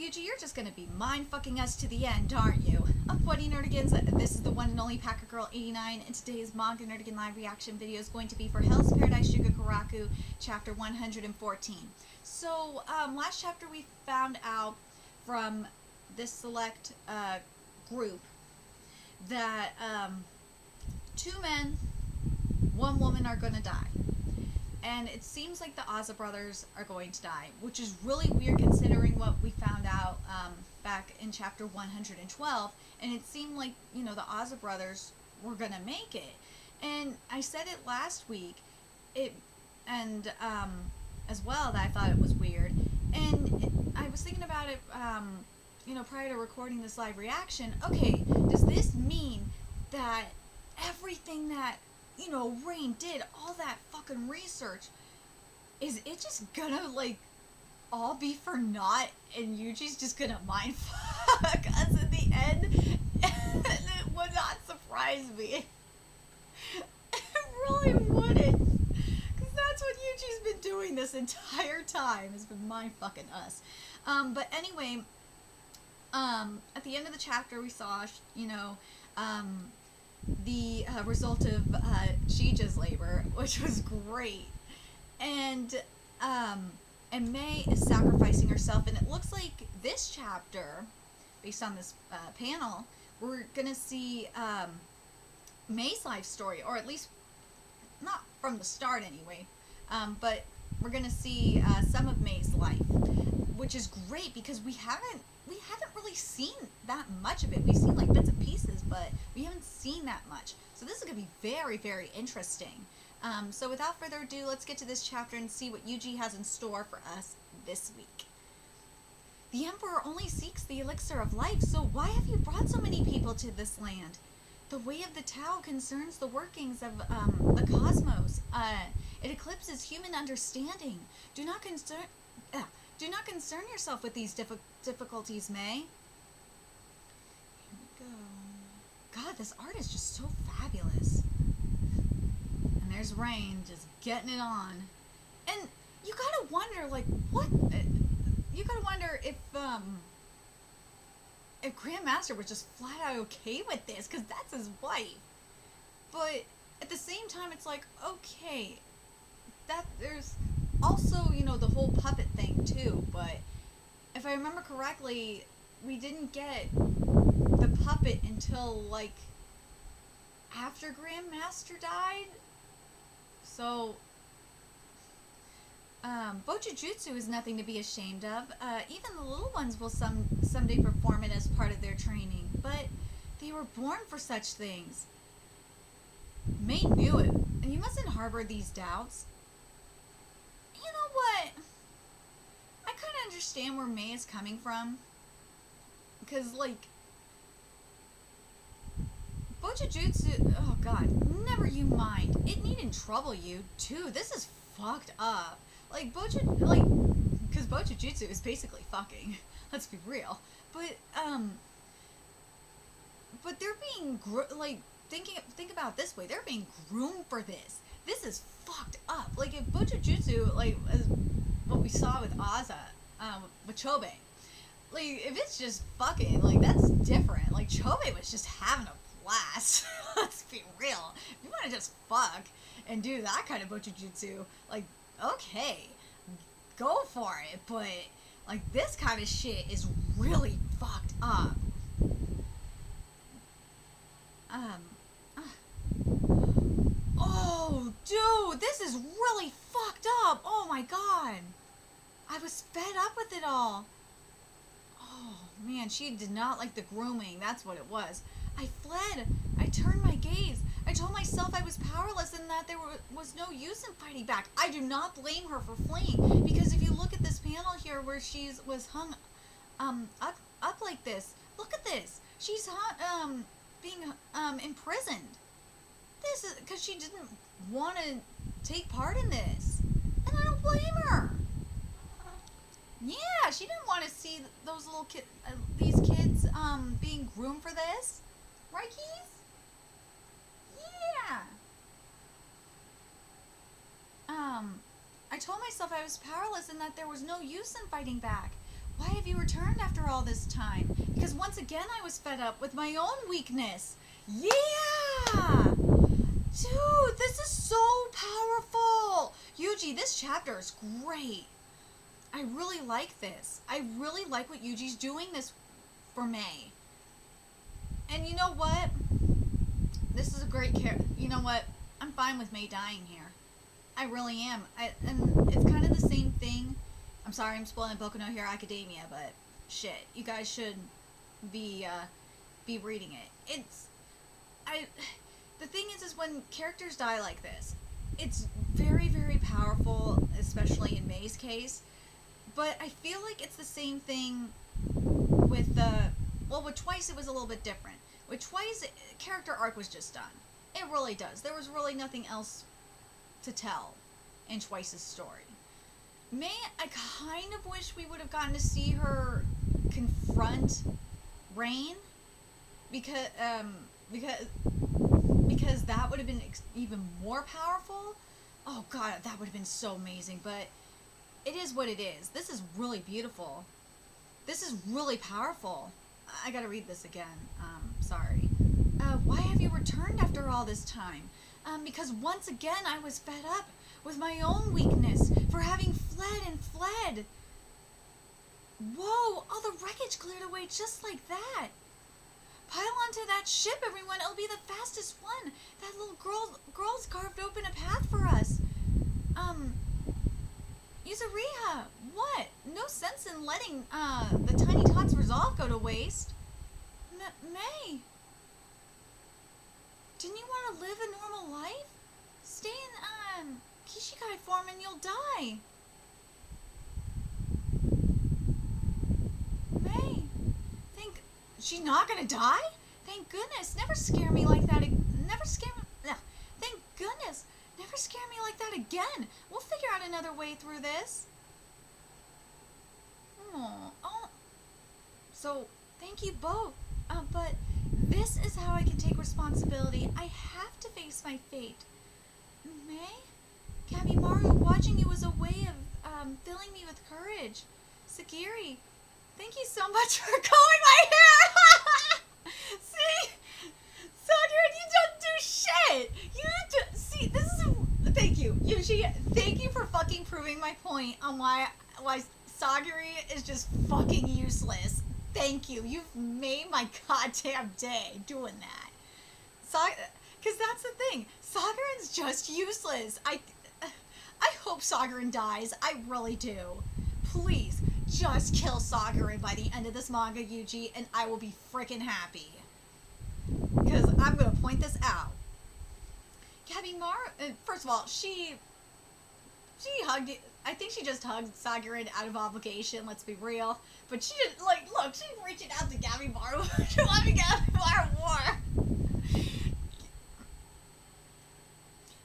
Yuji, you're just gonna be mind-fucking us to the end, aren't you? Buddy Nerdigans, this is the one and only Packer Girl 89, and today's Manga Nerdigan live reaction video is going to be for Hell's Paradise Jigokuraku, chapter 114. So, last chapter we found out from this select group that 2 men, 1 woman are gonna die. And it seems like the Aza brothers are going to die, which is really weird considering what we found out back in chapter 112. And it seemed like, you know, the Aza brothers were going to make it. And I said it last week, as well, that I thought it was weird. And I was thinking about it, you know, prior to recording this live reaction. Okay, does this mean that everything that, you know, Rain did, all that fucking research, is it just gonna, like, all be for naught, and Yuji's just gonna mindfuck us in the end? And it would not surprise me. It really wouldn't. Because that's what Yuji's been doing this entire time, has been mindfucking us. But anyway, at the end of the chapter we saw, you know, the result of Shija's labor, which was great, and Mei is sacrificing herself, and it looks like this chapter, based on this panel, we're gonna see Mei's life story, or at least not from the start anyway, but we're gonna see some of Mei's life, which is great because we haven't really seen that much of it. We've seen like bits and pieces, but we haven't seen that much. So this is going to be very, very interesting. So without further ado, let's get to this chapter and see what Yuji has in store for us this week. The Emperor only seeks the elixir of life, so why have you brought so many people to this land? The way of the Tao concerns the workings of the cosmos. It eclipses human understanding. Do not concern yourself with these difficulties, Mei. Here we go. God, this art is just so fabulous. And there's Rain just getting it on. And you gotta wonder, like, what? You gotta wonder if Grandmaster was just flat out okay with this, because that's his wife. But at the same time, it's like, okay, that there's also, you know, the whole puppet thing too, but if I remember correctly, we didn't get the puppet until, like, after Grandmaster died. So, Bojujutsu is nothing to be ashamed of. Even the little ones will someday perform it as part of their training, but they were born for such things. Mei knew it, and you mustn't harbor these doubts. You know what? I kind of understand where Mei is coming from. Because, like, Bojujutsu, oh god, never you mind. It needn't trouble you, too. This is fucked up. Like, because Bojujutsu is basically fucking. Let's be real. But they're being, think about it this way. They're being groomed for this. This is fucked up. Like, if Bojujutsu, like, as what we saw with Aza, with Chobe, like, if it's just fucking, like, that's different. Like, Chobe was just having a blast. Let's be real. If you want to just fuck and do that kind of Bojujutsu, like, okay, go for it. But, like, this kind of shit is really fucked up. Oh, dude, this is really fucked up. Oh my god. I was fed up with it all. Oh, man, she did not like the grooming. That's what it was. I fled. I turned my gaze. I told myself I was powerless and that there was no use in fighting back. I do not blame her for fleeing, because if you look at this panel here where was hung up like this, look at this. She's being imprisoned. This is because she didn't want to take part in this, and I don't blame her. Yeah, she didn't want to see those little these kids being groomed for this, right, Keith? Yeah. I told myself I was powerless and that there was no use in fighting back. Why have you returned after all this time? Because once again I was fed up with my own weakness. Yeah! Dude, this is so powerful! Yuji, this chapter is great. I really like this. I really like what Yuji's doing this for Mei. And you know what? This is a great character. You know what? I'm fine with Mei dying here. I really am. And it's kind of the same thing. I'm sorry I'm spoiling Boku no Hero Academia, but shit, you guys should be reading it. The thing is when characters die like this, it's very, very powerful, especially in Mei's case. But I feel like it's the same thing with with Twice it was a little bit different. With Twice, character arc was just done. It really does. There was really nothing else to tell in Twice's story. Mei, I kind of wish we would have gotten to see her confront Rain, because that would have been even more powerful. Oh god, that would have been so amazing. But it is what it is. This is really beautiful. This is really powerful. I gotta read this again. Sorry. Why have you returned after all this time? Because once again I was fed up with my own weakness for having fled and fled. Whoa, all the wreckage cleared away just like that. Pile onto that ship, everyone. It'll be the fastest one. That little girl's carved open a path for us. Yuzuriha, what? No sense in letting the tiny tot's resolve go to waste. Mei, didn't you want to live a normal life? Stay in Kishikai form and you'll die. Mei, she's not gonna die? Thank goodness. Never scare me like that. Never scare me. Thank goodness. Never scare me like that again. We'll figure out another way through this. Oh. So, thank you both. But this is how I can take responsibility. I have to face my fate. Mei? Kabimaru, watching you was a way of filling me with courage. Sagiri, thank you so much for combing my hair! See? Sagiri, you don't do shit! See, this is thank you. Yuji, thank you for fucking proving my point on why Sagiri is just fucking useless. Thank you. You've made my goddamn day doing that. Because that's the thing. Sagarin's just useless. I hope Sagarin dies. I really do. Please, just kill Sagarin by the end of this manga, Yuji, and I will be freaking happy. Because I'm going to point this out. Kabimaru, first of all, she hugged it. I think she just hugged Sagarin out of obligation, let's be real. But she didn't, look, she's reaching out to Kabimaru. She wanted to get Kabimaru more.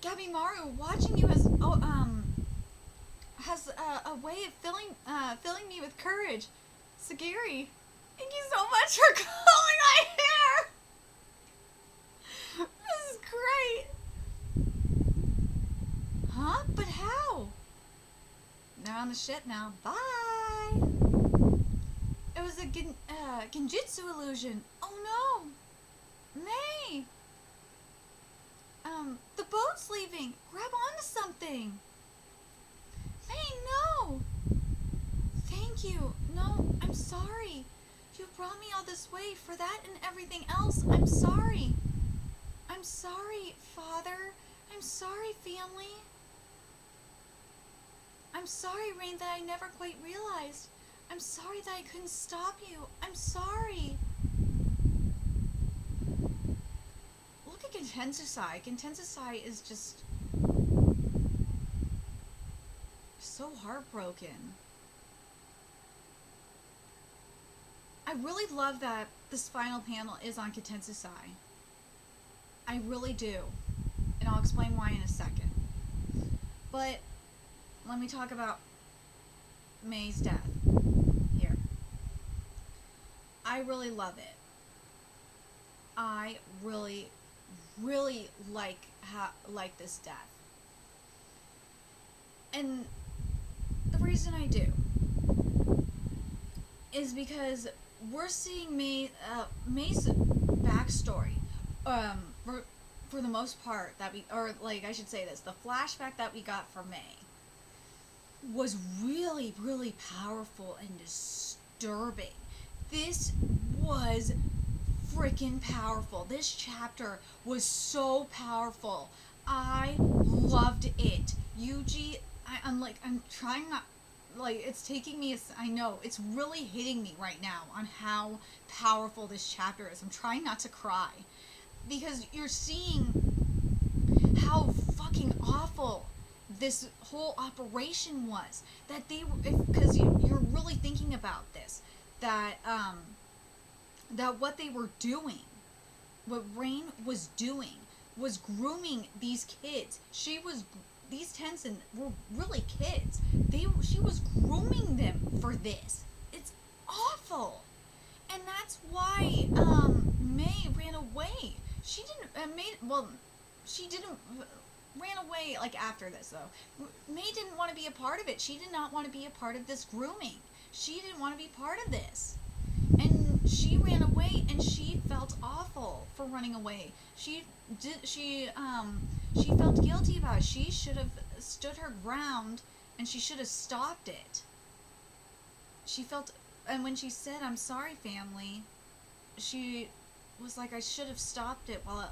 Kabimaru, watching you has a way of filling me with courage. Sagiri, thank you so much for combing my hair. This is great. Huh? But how? They're on the ship now. Bye! It was a genjutsu illusion. Oh no! Mei! The boat's leaving. Grab onto something. Mei, no! Thank you. No, I'm sorry. You brought me all this way for that and everything else. I'm sorry. I'm sorry, Father. I'm sorry, family. I'm sorry, Rain, that I never quite realized. I'm sorry that I couldn't stop you. I'm sorry. Look at Gentensai. Gentensai is just so heartbroken. I really love that this final panel is on Gentensai. I really do. And I'll explain why in a second. But let me talk about Mei's death here. I really love it. I really, really like this death. And the reason I do is because we're seeing Mei's backstory, for the most part that we, or like I should say this, the flashback that we got from Mei was really, really powerful and disturbing. This was freaking powerful. This chapter was so powerful. I loved it. Yuji, I'm trying not, like, it's taking me, I know, it's really hitting me right now on how powerful this chapter is. I'm trying not to cry. Because you're seeing how fucking awful this whole operation was. That they were, because you're really thinking about this, that that what they were doing, what Rain was doing, was grooming these kids. These Tenzin were really kids. She was grooming them for this. It's awful, and that's why Mei ran away. She didn't she didn't ran away like after this though. Mei didn't want to be a part of it. She did not want to be a part of this grooming. She didn't want to be part of this. And she ran away, and she felt awful for running away. She felt guilty about it. She should have stood her ground, and she should have stopped it. And when she said, "I'm sorry, family," she was like, "I should have stopped it while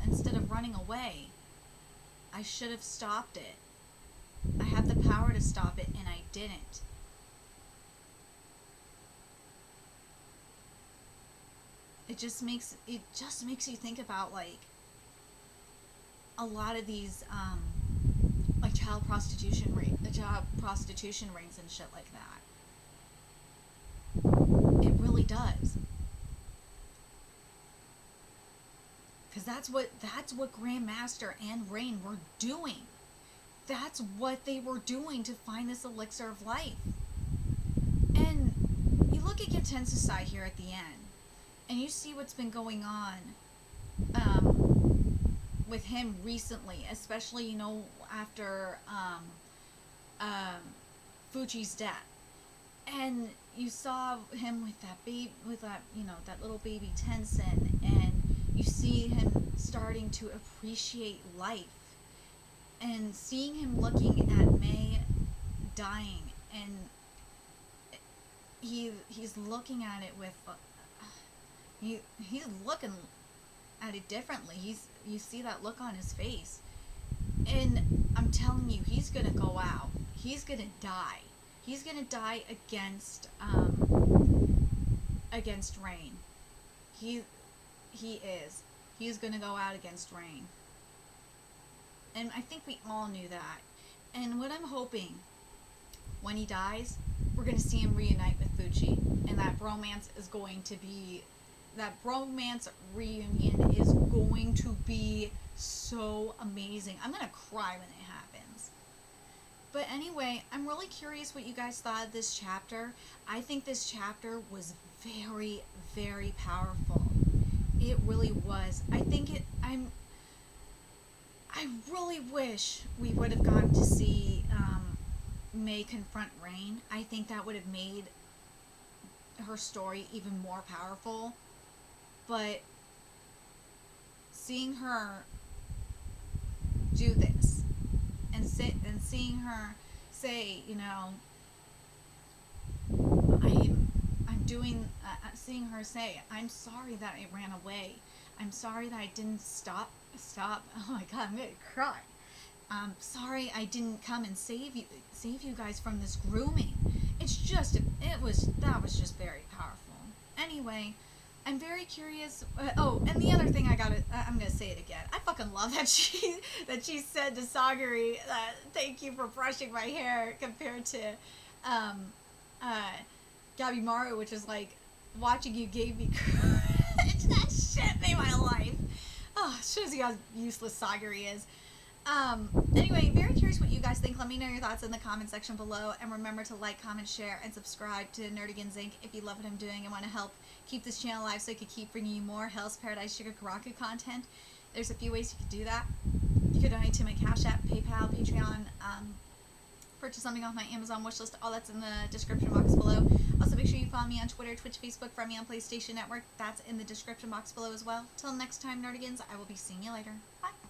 instead of running away. I should have stopped it. I had the power to stop it, and I didn't." It just makes you think about like a lot of these like child prostitution rings and shit like that. It really does. Because that's what Grandmaster and Rain were doing. That's what they were doing to find this elixir of life. And you look at Getensusai here at the end, and you see what's been going on with him recently, especially, you know, after Fuji's death. And you saw him with that little baby Tenzin, and you see him starting to appreciate life, and seeing him looking at Mei dying, and he's looking at it with he's looking at it differently. You see that look on his face, and I'm telling you, he's gonna go out. He's gonna die. He's gonna die against Rain. He is. He's gonna go out against Rain. And I think we all knew that. And what I'm hoping, when he dies, we're gonna see him reunite with Fuji, and that bromance reunion is going to be so amazing. I'm gonna cry when it happens. But anyway, I'm really curious what you guys thought of this chapter. I think this chapter was very, very powerful. It really was. I really wish we would have gotten to see Mei confront Rain. I think that would have made her story even more powerful. But seeing her do this, and seeing her say, you know, seeing her say, "I'm sorry that I ran away. I'm sorry that I didn't stop. Oh my God, I'm gonna cry. Sorry I didn't come and save you guys from this grooming." That was just very powerful. Anyway, I'm very curious. And the other thing I'm gonna say it again. I fucking love that she said to Sagari, "Thank you for brushing my hair," compared to Gabimaru, which is like, "Watching you gave me courage." That shit made my life. Oh, shows you how useless Sagari is. Anyway, very curious what you guys think. Let me know your thoughts in the comment section below, and remember to like, comment, share, and subscribe to Nerdigans Inc. if you love what I'm doing and want to help keep this channel alive so I can keep bringing you more Hell's Paradise Jigokuraku content. There's a few ways you could do that. You could donate to my Cash App, PayPal, Patreon, purchase something off my Amazon wish list, all that's in the description box below. Also, make sure you follow me on Twitter, Twitch, Facebook, find me on PlayStation Network. That's in the description box below as well. Till next time, Nerdigans, I will be seeing you later. Bye.